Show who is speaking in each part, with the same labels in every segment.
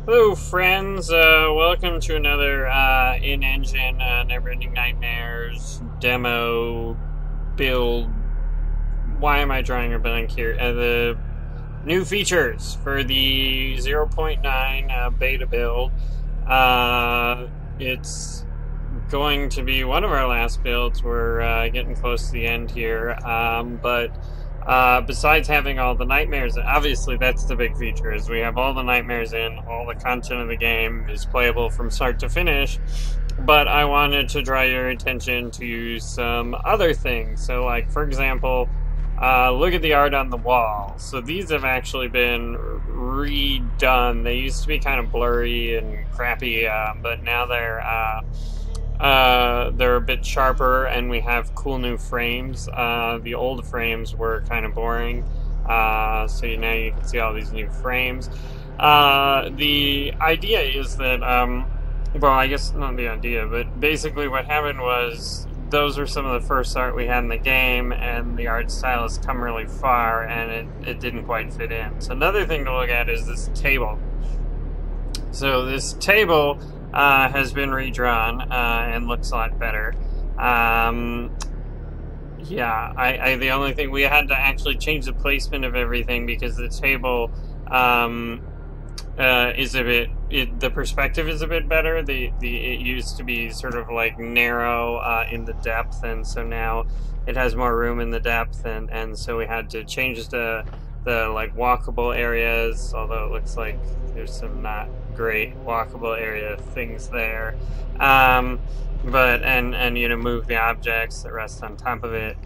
Speaker 1: Hello, friends. Welcome to another in-engine Neverending Nightmares demo build. Why am I drawing a blank here? The new features for the 0.9 beta build. It's going to be one of our last builds. We're getting close to the end here, besides having all the nightmares, obviously that's the big feature, is we have all the nightmares in, all the content of the game is playable from start to finish, but I wanted to draw your attention to some other things. So like, for example, look at the art on the wall. So these have actually been redone. They used to be kind of blurry and crappy, but now they're a bit sharper, and we have cool new frames. The old frames were kind of boring, so now you can see all these new frames. The idea is that, well, I guess not the idea, but basically what happened was those were some of the first art we had in the game, and the art style has come really far, and it didn't quite fit in. So another thing to look at is this table. So this table has been redrawn and looks a lot better. Yeah, the only thing, we had to actually change the placement of everything because the table is a bit, the perspective is a bit better. It used to be sort of like narrow in the depth, and so now it has more room in the depth, and so we had to change the like walkable areas, although it looks like there's some not great walkable area things there, but you know, move the objects that rest on top of it.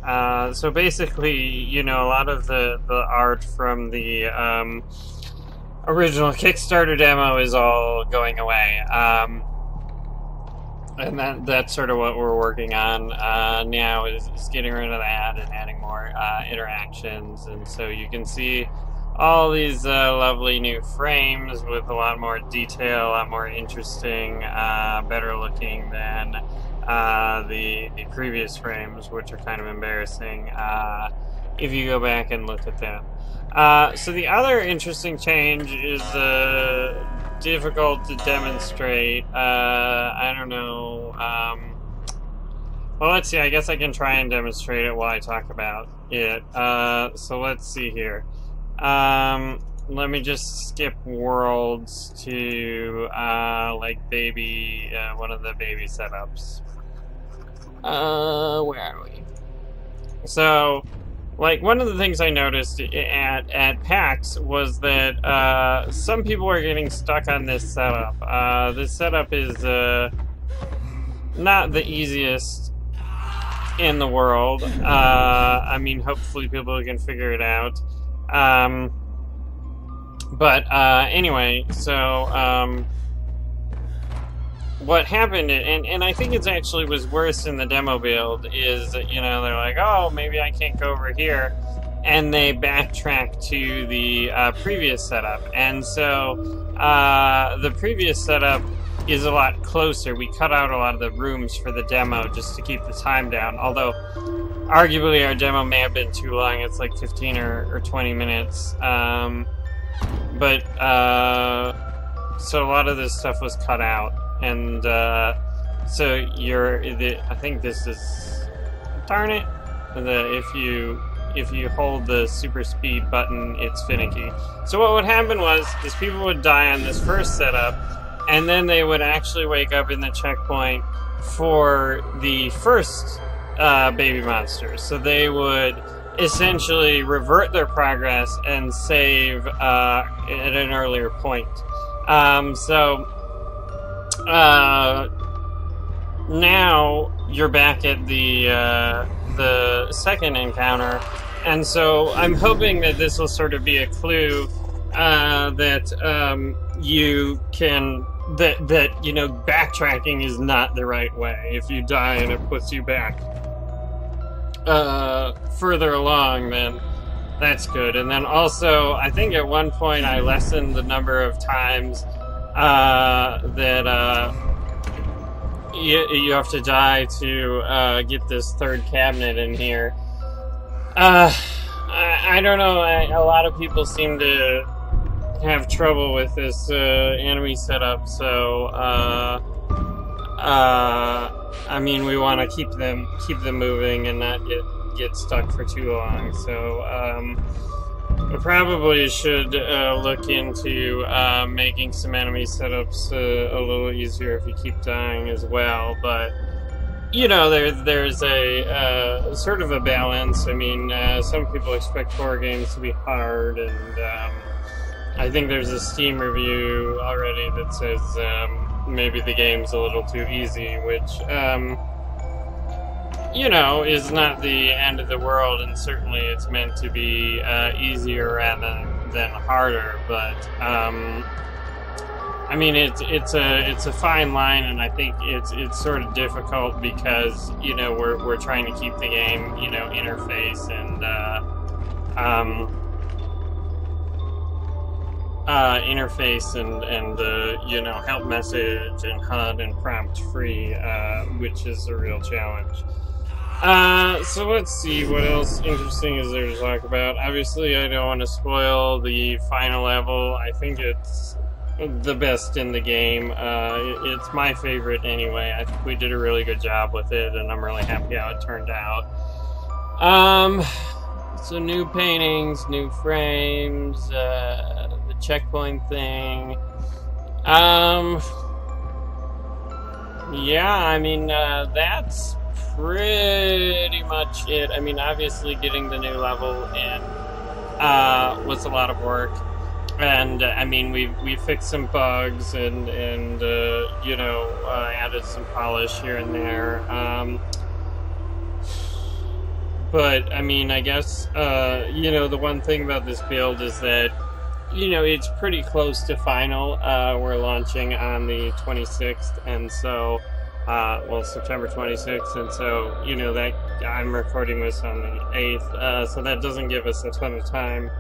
Speaker 1: So basically, you know, a lot of the art from the original Kickstarter demo is all going away, and that's sort of what we're working on now, is getting rid of that and adding more interactions. And so you can see all these lovely new frames with a lot more detail, a lot more interesting, better looking than the previous frames, which are kind of embarrassing if you go back and look at them. So the other interesting change is difficult to demonstrate. I don't know. Well, let's see. I guess I can try and demonstrate it while I talk about it. So let's see here. Let me just skip worlds to like baby, one of the baby setups. Where are we? So, like, one of the things I noticed at PAX was that some people are getting stuck on this setup. This setup is not the easiest in the world. I mean, hopefully people can figure it out. Anyway, so what happened, and I think it actually was worse in the demo build, is that, you know, they're like, oh, maybe I can't go over here, and they backtrack to the previous setup. And so the previous setup is a lot closer. We cut out a lot of the rooms for the demo just to keep the time down, although arguably our demo may have been too long. It's like 15 or 20 minutes. So a lot of this stuff was cut out. And so I think this is, darn it, if you hold the super speed button, it's finicky. So what would happen is people would die on this first setup, and then they would actually wake up in the checkpoint for the first baby monsters. So they would essentially revert their progress and save at an earlier point. Now you're back at the second encounter, and so I'm hoping that this will sort of be a clue that you can, that you know, backtracking is not the right way. If you die and it puts you back further along, then that's good. And then also, I think at one point I lessened the number of times that you have to die to get this third cabinet in here. I don't know, a lot of people seem to have trouble with this enemy setup, so I mean, we want to keep them moving and not get stuck for too long. So we probably should look into making some enemy setups a little easier if you keep dying as well. But you know, there's a sort of a balance. I mean, some people expect horror games to be hard, and I think there's a Steam review already that says maybe the game's a little too easy, which, you know, is not the end of the world, and certainly it's meant to be easier rather than harder, but, I mean, it's a fine line, and I think it's sort of difficult because, you know, we're trying to keep the game, you know, interface and, you know, help message and HUD and prompt free, which is a real challenge. So let's see, what else interesting is there to talk about? Obviously, I don't want to spoil the final level. I think it's the best in the game. It's my favorite anyway. I think we did a really good job with it, and I'm really happy how it turned out. So new paintings, new frames, the checkpoint thing. Yeah, I mean, that's pretty much it. I mean, obviously getting the new level in was a lot of work. And I mean, we fixed some bugs and you know, added some polish here and there. But I mean, I guess you know, the one thing about this build is that, you know, it's pretty close to final. We're launching on the 26th, and so well, September 26th, and so, you know, that I'm recording this on the 8th, so that doesn't give us a ton of time.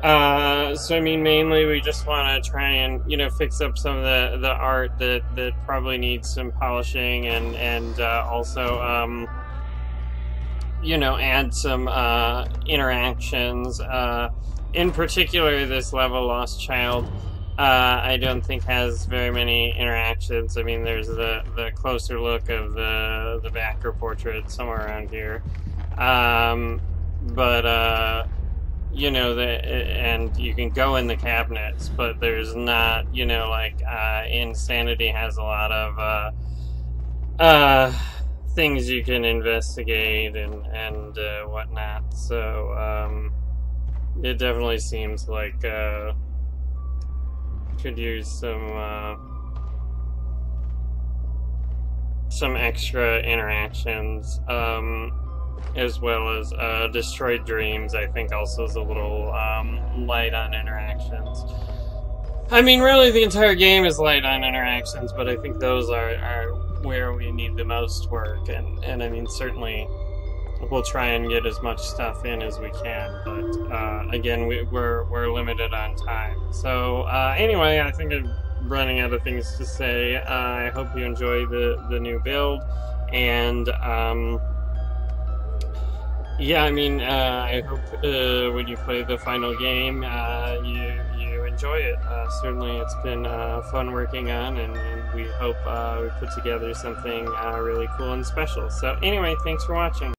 Speaker 1: So I mean, mainly we just want to try and, you know, fix up some of the art that probably needs some polishing, and also you know, add some interactions. In particular, this level, Lost Child, I don't think has very many interactions. I mean, there's the closer look of the backer portrait somewhere around here, but you know, and you can go in the cabinets, but there's not, you know, like Insanity has a lot of things you can investigate and whatnot. So it definitely seems like could use some extra interactions, as well as Destroyed Dreams. I think also is a little light on interactions. I mean, really, the entire game is light on interactions, but I think those are where we need the most work, and I mean, certainly we'll try and get as much stuff in as we can, but again, we're limited on time. So anyway, I think I'm running out of things to say. I hope you enjoy the new build, and yeah, I mean, I hope when you play the final game, you enjoy it. Certainly, it's been fun working on, and we hope we put together something really cool and special. So anyway, thanks for watching.